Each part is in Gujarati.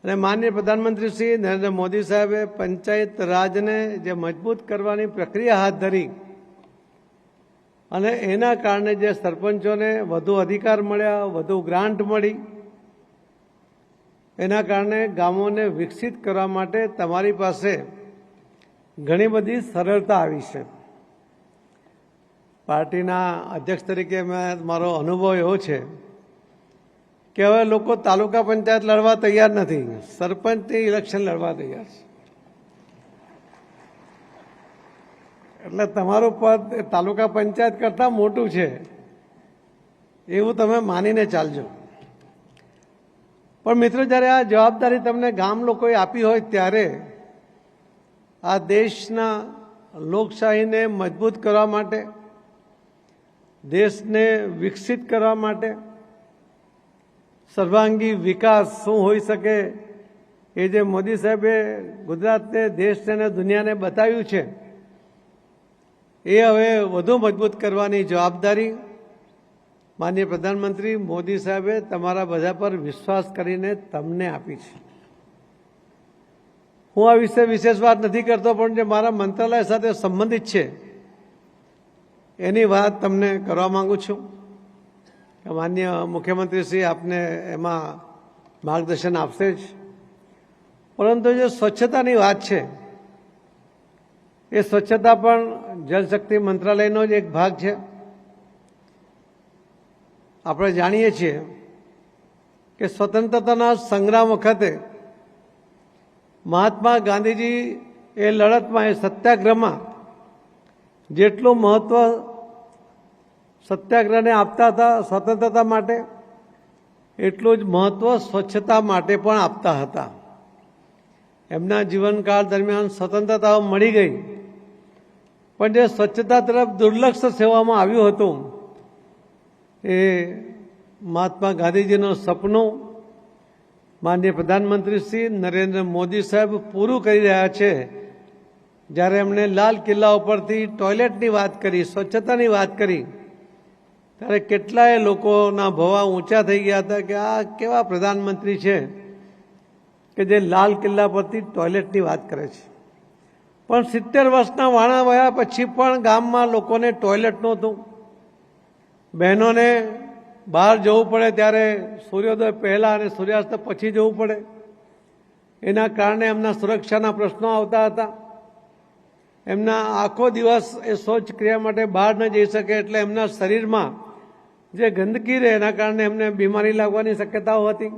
અને માનનીય પ્રધાનમંત્રી શ્રી નરેન્દ્ર મોદી સાહેબે પંચાયત રાજને જે મજબૂત કરવાની પ્રક્રિયા હાથ ધરી અને એના કારણે જે સરપંચોને વધુ અધિકાર મળ્યા, વધુ ગ્રાન્ટ મળી, એના કારણે ગામોને વિકસિત કરવા માટે તમારી પાસે ઘણી બધી સરળતા આવી છે. પાર્ટીના અધ્યક્ષ તરીકે મારો અનુભવ એવો છે કે હવે લોકો તાલુકા પંચાયત લડવા તૈયાર નથી, સરપંચની ઇલેક્શન લડવા તૈયાર છે. એટલે તમારું પદ તાલુકા પંચાયત કરતાં મોટું છે એવું તમે માનીને ચાલજો. પણ મિત્રો, જ્યારે આ જવાબદારી તમને ગામ લોકોએ આપી હોય ત્યારે આ દેશના લોકશાહીને મજબૂત કરવા માટે, દેશને વિકસિત કરવા માટે, સર્વાંગી વિકાસ શું હોઈ શકે એ જે મોદી સાહેબે ગુજરાતને, દેશને અને દુનિયાને બતાવ્યું છે, એ હવે વધુ મજબૂત કરવાની જવાબદારી માનનીય પ્રધાનમંત્રી મોદી સાહેબે તમારા બધા પર વિશ્વાસ કરીને તમને આપી છે. હું આ વિશે વિશેષ વાત નથી કરતો, પણ જે મારા મંત્રાલય સાથે સંબંધિત છે એની વાત તમને કરવા માંગુ છું. માનનીય મુખ્યમંત્રી શ્રી આપને એમાં માર્ગદર્શન આપશે જ. પરંતુ જે સ્વચ્છતાની વાત છે એ સ્વચ્છતા પણ જલશક્તિ મંત્રાલયનો જ એક ભાગ છે. આપણે જાણીએ છીએ કે સ્વતંત્રતાના સંગ્રામ વખતે મહાત્મા ગાંધીજી એ લડતમાં, એ સત્યાગ્રહમાં જેટલું મહત્વ સત્યાગ્રહને આપતા હતા સ્વતંત્રતા માટે, એટલું જ મહત્વ સ્વચ્છતા માટે પણ આપતા હતા. એમના જીવનકાળ દરમિયાન સ્વતંત્રતા મળી ગઈ, પણ જે સ્વચ્છતા તરફ દુર્લક્ષ સેવામાં આવ્યું હતું એ મહાત્મા ગાંધીજીનું સપનું માનનીય પ્રધાનમંત્રી શ્રી નરેન્દ્ર મોદી સાહેબ પૂરું કરી રહ્યા છે. જ્યારે એમણે લાલ કિલ્લા ઉપરથી ટોયલેટની વાત કરી, સ્વચ્છતાની વાત કરી, ત્યારે કેટલાય લોકોના ભવા ઊંચા થઈ ગયા હતા કે આ કેવા પ્રધાનમંત્રી છે કે જે લાલ કિલ્લા પરથી ટોયલેટની વાત કરે છે. પણ 70 વર્ષના વાણા વયા પછી પણ ગામમાં લોકોને ટોયલેટ નહોતું. બહેનોને બહાર જવું પડે ત્યારે સૂર્યોદય પહેલાં અને સૂર્યાસ્ત પછી જવું પડે. એના કારણે એમના સુરક્ષાના પ્રશ્નો આવતા હતા. એમના આખો દિવસ એ શૌચ ક્રિયા માટે બહાર ન જઈ શકે, એટલે એમના શરીરમાં જે ગંદકી રહે એના કારણે એમને બીમારી લાગવાની શક્યતાઓ હતી.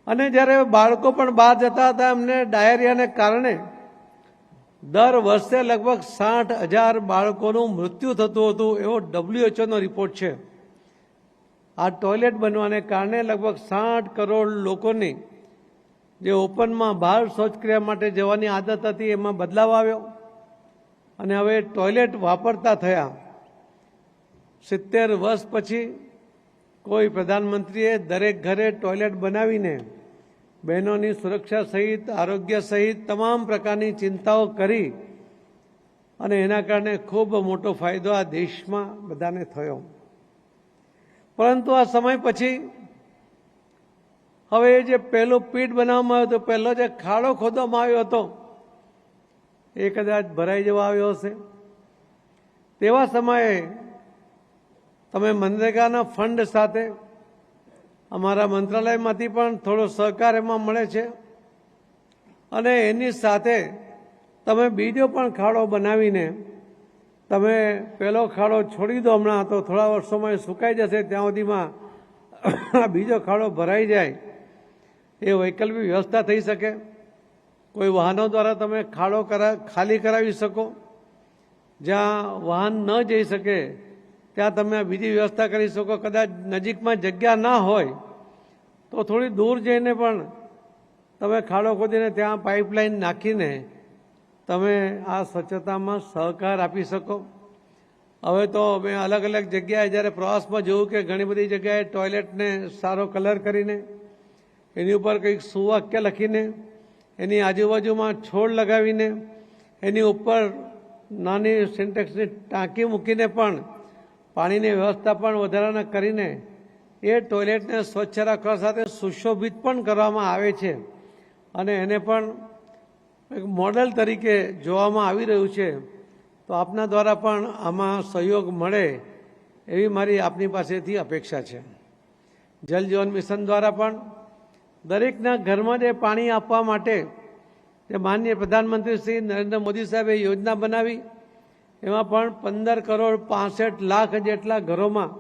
અને જ્યારે બાળકો પણ બહાર જતા હતા, એમને ડાયરિયાને કારણે દર વર્ષે લગભગ 60,000 બાળકોનું મૃત્યુ થતું હતું, એવો WHO રિપોર્ટ છે. આ ટોયલેટ બનવાને કારણે લગભગ 60 કરોડ લોકોની જે ઓપનમાં બહાર શૌચક્રિયા માટે જવાની આદત હતી એમાં બદલાવ આવ્યો અને હવે ટોયલેટ વાપરતા થયા. 70 વર્ષ પછી કોઈ પ્રધાનમંત્રીએ દરેક ઘરે ટોયલેટ બનાવીને બહેનોની સુરક્ષા સહિત, આરોગ્ય સહિત તમામ પ્રકારની ચિંતાઓ કરી અને એના કારણે ખૂબ મોટો ફાયદો આ દેશમાં બધાને થયો. પરંતુ આ સમય પછી હવે જે પહેલું પીટ બનાવવામાં આવ્યો હતો, પહેલો જે ખાડો ખોદવામાં આવ્યો હતો એ કદાચ ભરાઈ જવા આવ્યો હશે. તેવા સમયે તમે મનરેગાના ફંડ સાથે અમારા મંત્રાલયમાંથી પણ થોડો સહકાર એમાં મળે છે અને એની સાથે તમે બીજો પણ ખાડો બનાવીને તમે પહેલો ખાડો છોડી દો. હમણાં તો થોડા વર્ષોમાં સુકાઈ જશે, ત્યાં સુધીમાં બીજો ખાડો ભરાઈ જાય એ વૈકલ્પિક વ્યવસ્થા થઈ શકે. કોઈ વાહનો દ્વારા તમે ખાડો ખાલી કરાવી શકો. જ્યાં વાહન ન જઈ શકે ત્યાં તમે બીજી વ્યવસ્થા કરી શકો. કદાચ નજીકમાં જગ્યા ના હોય તો થોડી દૂર જઈને પણ તમે ખાડો ખોદીને ત્યાં પાઇપલાઇન નાખીને તમે આ સ્વચ્છતામાં સહકાર આપી શકો. હવે તો મેં અલગ અલગ જગ્યાએ જ્યારે પ્રવાસમાં જોયું કે ઘણી બધી જગ્યાએ ટોયલેટને સારો કલર કરીને એની ઉપર કંઈક સુવાક્ય લખીને એની આજુબાજુમાં છોડ લગાવીને એની ઉપર નાની સિન્ટેક્સની ટાંકી મૂકીને પણ પાણીની વ્યવસ્થા પણ વધારાના કરીને એ ટોયલેટને સ્વચ્છ રાખવા સાથે સુશોભિત પણ કરવામાં આવે છે અને એને પણ એક મોડેલ તરીકે જોવામાં આવી રહ્યું છે. તો આપના દ્વારા પણ આમાં સહયોગ મળે એવી મારી આપની પાસેથી અપેક્ષા છે. જલ જીવન મિશન દ્વારા પણ દરેકના ઘરમાં જે પાણી આપવા માટે જે માનનીય પ્રધાનમંત્રી શ્રી નરેન્દ્ર મોદી સાહેબે યોજના બનાવી, એમાં પણ 15,65,00,000 જેટલા ઘરોમાં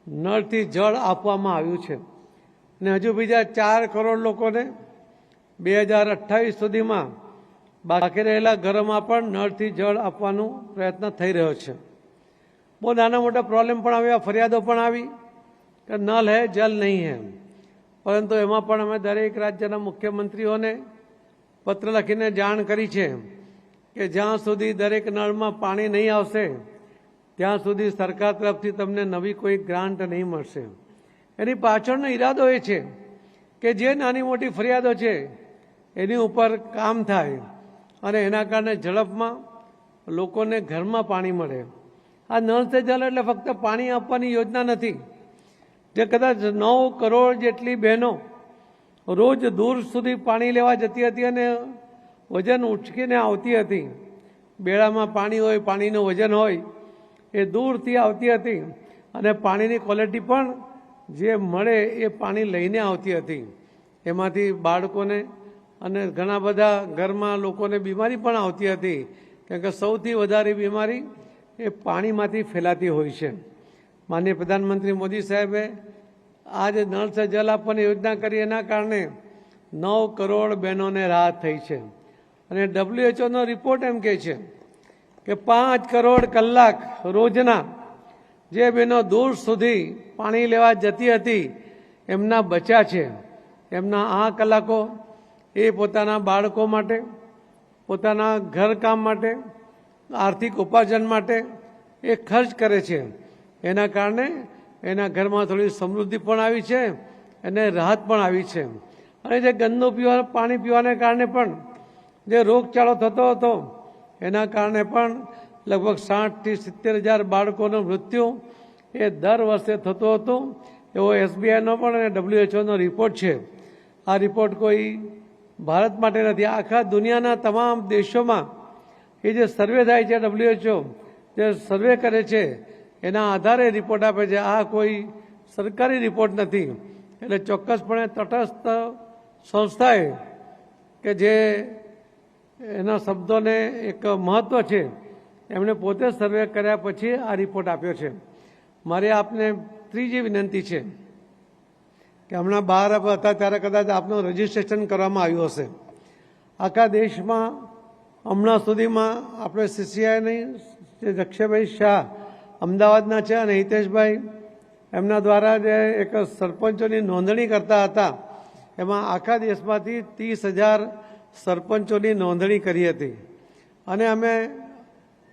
નળથી જળ આપવામાં આવ્યું છે અને હજુ બીજા 4 કરોડ લોકોને 2028 સુધીમાં બાકી રહેલા ઘરોમાં પણ નળથી જળ આપવાનો પ્રયત્ન થઈ રહ્યો છે. બહુ નાના મોટા પ્રોબ્લેમ પણ આવ્યા, ફરિયાદો પણ આવી કે નલ હૈ જલ નહીં હૈ, પરંતુ એમાં પણ અમે દરેક રાજ્યના મુખ્યમંત્રીઓને પત્ર લખીને જાણ કરી છે કે જ્યાં સુધી દરેક નળમાં પાણી નહીં આવશે ત્યાં સુધી સરકાર તરફથી તમને નવી કોઈ ગ્રાન્ટ નહીં મળશે. એની પાછળનો ઈરાદો એ છે કે જે નાની મોટી ફરિયાદો છે એની ઉપર કામ થાય અને એના કારણે ઝડપમાં લોકોને ઘરમાં પાણી મળે. આ નળ સે જલ એટલે ફક્ત પાણી આપવાની યોજના નથી. જે કદાચ 9 કરોડ જેટલી બહેનો રોજ દૂર સુધી પાણી લેવા જતી હતી અને વજન ઉંચકીને આવતી હતી, બેડામાં પાણી હોય, પાણીનું વજન હોય, એ દૂરથી આવતી હતી અને પાણીની ક્વોલિટી પણ જે મળે એ પાણી લઈને આવતી હતી. એમાંથી બાળકોને અને ઘણા બધા ઘરમાં લોકોને બીમારી પણ આવતી હતી, કારણ કે સૌથી વધારે બીમારી એ પાણીમાંથી ફેલાતી હોય છે. માનનીય પ્રધાનમંત્રી મોદી સાહેબે આજે નળ સે જલ આપવાની યોજના કરી, એના કારણે 9 કરોડ બહેનોને રાહત થઈ છે. અને WHO નો રિપોર્ટ એમ કહે છે કે 5 કરોડ કલાક રોજના જે બહેનો દૂર સુધી પાણી લેવા જતી હતી એમના બચ્યા છે. એમના આ કલાકો એ પોતાના બાળકો માટે, પોતાના ઘરકામ માટે, આર્થિક ઉપાર્જન માટે એ ખર્ચ કરે છે. એના કારણે એના ઘરમાં થોડી સમૃદ્ધિ પણ આવી છે અને રાહત પણ આવી છે. અને જે ગંદુ પાણી પીવાને કારણે પણ જે રોગચાળો થતો હતો એના કારણે પણ લગભગ 60,000 થી 70,000 બાળકોનું મૃત્યુ એ દર વર્ષે થતું હતું, એવો SBIનો પણ અને WHO રિપોર્ટ છે. આ રિપોર્ટ કોઈ ભારત માટે નથી, આખા દુનિયાના તમામ દેશોમાં એ જે સર્વે થાય છે, WHO જે સર્વે કરે છે એના આધારે રિપોર્ટ આપે છે. આ કોઈ સરકારી રિપોર્ટ નથી. એટલે ચોક્કસપણે તટસ્થ સંસ્થાએ કે જે એના શબ્દોને એક મહત્વ છે એમણે પોતે સર્વે કર્યા પછી આ રિપોર્ટ આપ્યો છે. મારે આપને ત્રીજી વિનંતી છે કે હમણાં બહાર હતા ત્યારે કદાચ આપનું રજીસ્ટ્રેશન કરવામાં આવ્યું હશે. આખા દેશમાં હમણાં સુધીમાં આપણે CCIની જે દક્ષભાઈ શાહ અમદાવાદના છે અને હિતેશભાઈ એમના દ્વારા જે એક સરપંચોની નોંધણી કરતા હતા, એમાં આખા દેશમાંથી 30,000 સરપંચોની નોંધણી કરી હતી. અને અમે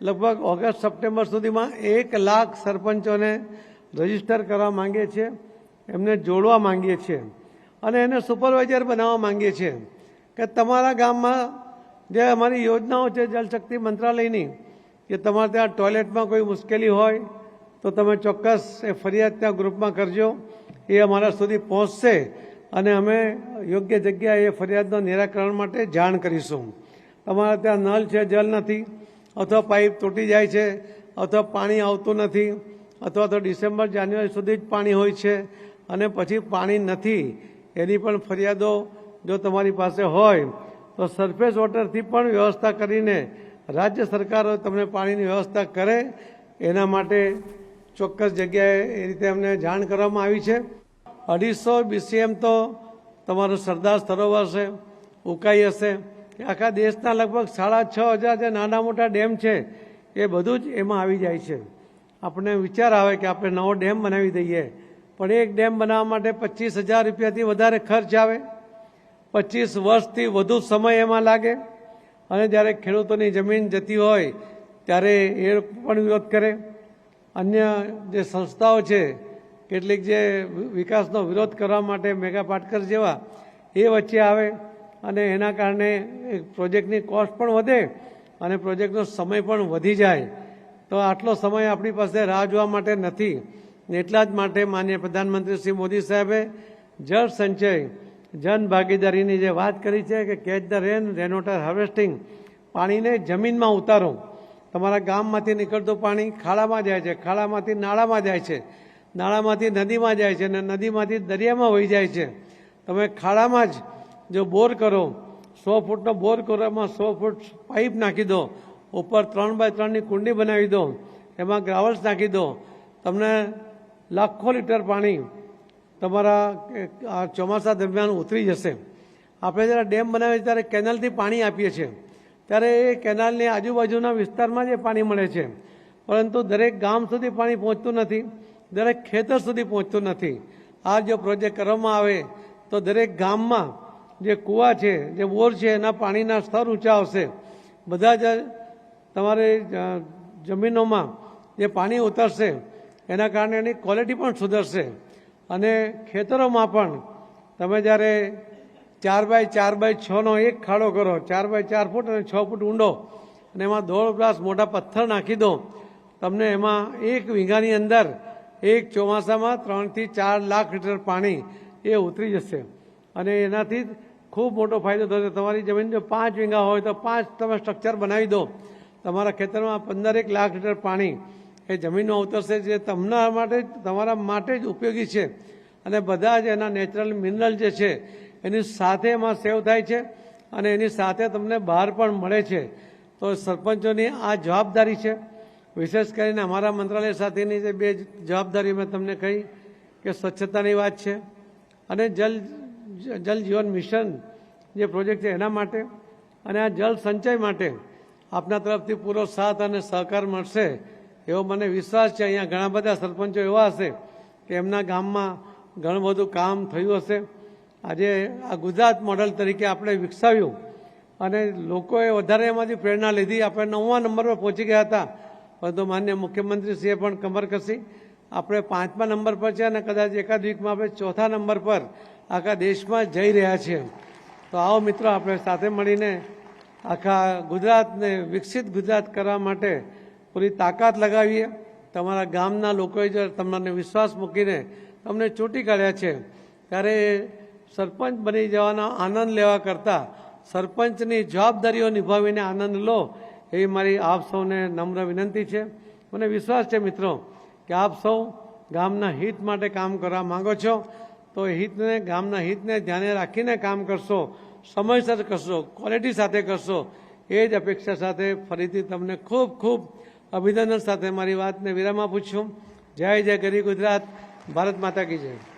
લગભગ ઓગસ્ટ સપ્ટેમ્બર સુધીમાં 1 લાખ સરપંચોને રજીસ્ટર કરવા માંગીએ છીએ, એમને જોડવા માંગીએ છીએ અને એને સુપરવાઇઝર બનાવવા માંગીએ છીએ કે તમારા ગામમાં જે અમારી યોજનાઓ છે જલશક્તિ મંત્રાલયની, કે તમારે ત્યાં ટોયલેટમાં કોઈ મુશ્કેલી હોય તો તમે ચોક્કસ એ ફરિયાદ ત્યાં ગ્રુપમાં કરજો. એ અમારા સુધી પહોંચશે અને અમે યોગ્ય જગ્યાએ એ ફરિયાદના નિરાકરણ માટે જાણ કરીશું. તમારે ત્યાં નળ છે, જલ નથી, અથવા પાઇપ તૂટી જાય છે, અથવા પાણી આવતું નથી, અથવા તો ડિસેમ્બર જાન્યુઆરી સુધી જ પાણી હોય છે અને પછી પાણી નથી, એની પણ ફરિયાદો જો તમારી પાસે હોય તો સરફેસ વોટરથી પણ વ્યવસ્થા કરીને રાજ્ય સરકારો તમને પાણીની વ્યવસ્થા કરે એના માટે ચોક્કસ જગ્યાએ એ રીતે અમને જાણ કરવામાં આવી છે. 250 BCM તો તમારું સરદાર સરોવર છે, ઉકાઈ હશે, આખા દેશના લગભગ 6,500 જે નાના મોટા ડેમ છે એ બધું જ એમાં આવી જાય છે. આપણને વિચાર આવે કે આપણે નવો ડેમ બનાવી દઈએ, પણ એક ડેમ બનાવવા માટે 25,000 રૂપિયાથી વધારે ખર્ચ આવે, 25 વર્ષથી વધુ સમય એમાં લાગે અને જ્યારે ખેડૂતોની જમીન જતી હોય ત્યારે એ પણ વિરોધ કરે. અન્ય જે સંસ્થાઓ છે કેટલીક જે વિકાસનો વિરોધ કરવા માટે મેગા પાટકર જેવા એ વચ્ચે આવે અને એના કારણે પ્રોજેક્ટની કોસ્ટ પણ વધે અને પ્રોજેક્ટનો સમય પણ વધી જાય. તો આટલો સમય આપણી પાસે રાહ જોવા માટે નથી. ને એટલા જ માટે માનનીય પ્રધાનમંત્રી શ્રી મોદી સાહેબે જળ સંચય જન ભાગીદારીની જે વાત કરી છે કે catch the rain rain water harvesting, પાણીને જમીનમાં ઉતારો. તમારા ગામમાંથી નીકળતું પાણી ખાડામાં જાય છે, ખાડામાંથી નાળામાં જાય છે, નાળામાંથી નદીમાં જાય છે અને નદીમાંથી દરિયામાં વહી જાય છે. તમે ખાડામાં જ જો બોર કરો, 100 ફૂટનો બોર કરો, એમાં 100 ફૂટ પાઇપ નાખી દો, ઉપર 3x3ની કુંડી બનાવી દો, એમાં ગ્રાવલ્સ નાખી દો, તમને લાખો લીટર પાણી તમારા ચોમાસા દરમિયાન ઉતરી જશે. આપણે જ્યારે ડેમ બનાવીએ ત્યારે કેનાલથી પાણી આપીએ છીએ, ત્યારે એ કેનાલની આજુબાજુના વિસ્તારમાં જ પાણી મળે છે, પરંતુ દરેક ગામ સુધી પાણી પહોંચતું નથી, દરેક ખેતર સુધી પહોંચતું નથી. આ જો પ્રોજેક્ટ કરવામાં આવે તો દરેક ગામમાં જે કૂવા છે, જે બોર છે, એના પાણીના સ્તર ઊંચા આવશે. બધા જ તમારે જમીનોમાં જે પાણી ઉતરશે એના કારણે એની ક્વોલિટી પણ સુધરશે અને ખેતરોમાં પણ તમે જ્યારે 4x4x6નો એક ખાડો કરો, 4x4 ફૂટ અને 6 ફૂટ ઊંડો, અને એમાં દોઢ ગ્લાસ મોટા પથ્થર નાખી દો, તમને એમાં 1 વીઘાની અંદર એક ચોમાસામાં 3 થી 4 લાખ લીટર પાણી એ ઉતરી જશે અને એનાથી ખૂબ મોટો ફાયદો થશે. તમારી જમીન જો 5 વીઘા હોય તો 5 તમે સ્ટ્રક્ચર બનાવી દો, તમારા ખેતરમાં 15 લાખ લીટર પાણી એ જમીનમાં ઉતરશે, જે તમારા માટે જ ઉપયોગી છે અને બધા જ એના નેચરલ મિનરલ જે છે એની સાથે એમાં સેવ થાય છે અને એની સાથે તમને બહાર પણ મળે છે. તો સરપંચોની આ જવાબદારી છે. વિશેષ કરીને અમારા મંત્રાલય સાથેની જે 2 જવાબદારી મેં તમને કહી કે સ્વચ્છતાની વાત છે અને જલ જીવન મિશન જે પ્રોજેક્ટ છે એના માટે, અને આ જળ સંચય માટે આપના તરફથી પૂરો સાથ અને સહકાર મળશે એવો મને વિશ્વાસ છે. અહીંયા ઘણા બધા સરપંચો એવા હશે કે એમના ગામમાં ઘણું બધું કામ થયું હશે. આજે આ ગુજરાત મોડલ તરીકે આપણે વિકસાવ્યું અને લોકોએ વધારે એમાંથી પ્રેરણા લીધી. આપણે 9મા નંબર પર પહોંચી ગયા હતા, પરંતુ માન્ય મુખ્યમંત્રીશ્રીએ પણ કમર કસી આપણે 5મા નંબર પર છે અને કદાચ એકાદ વીકમાં આપણે 4થા નંબર પર આખા દેશમાં જઈ રહ્યા છીએ. તો આવો મિત્રો, આપણે સાથે મળીને આખા ગુજરાતને વિકસિત ગુજરાત કરવા માટે પૂરી તાકાત લગાવીએ. તમારા ગામના લોકોએ જો તમને વિશ્વાસ મૂકીને તમને ચૂંટી કાઢ્યા છે, ત્યારે સરપંચ બની જવાનો આનંદ લેવા કરતાં સરપંચની જવાબદારીઓ નિભાવીને આનંદ લો, એવી મારી આપ સૌને નમ્ર વિનંતી છે. મને વિશ્વાસ છે મિત્રો કે આપ સૌ ગામના હિત માટે કામ કરવા માંગો છો, તો ગામના હિતને ધ્યાને રાખીને કામ કરશો, સમયસર કરશો, ક્વોલિટી સાથે કરશો. એ જ અપેક્ષા સાથે ફરીથી તમને ખૂબ ખૂબ અભિનંદન સાથે મારી વાતને વિરામ આપું છું. જય જય ગરી ગુજરાત, ભારત માતા કી જય.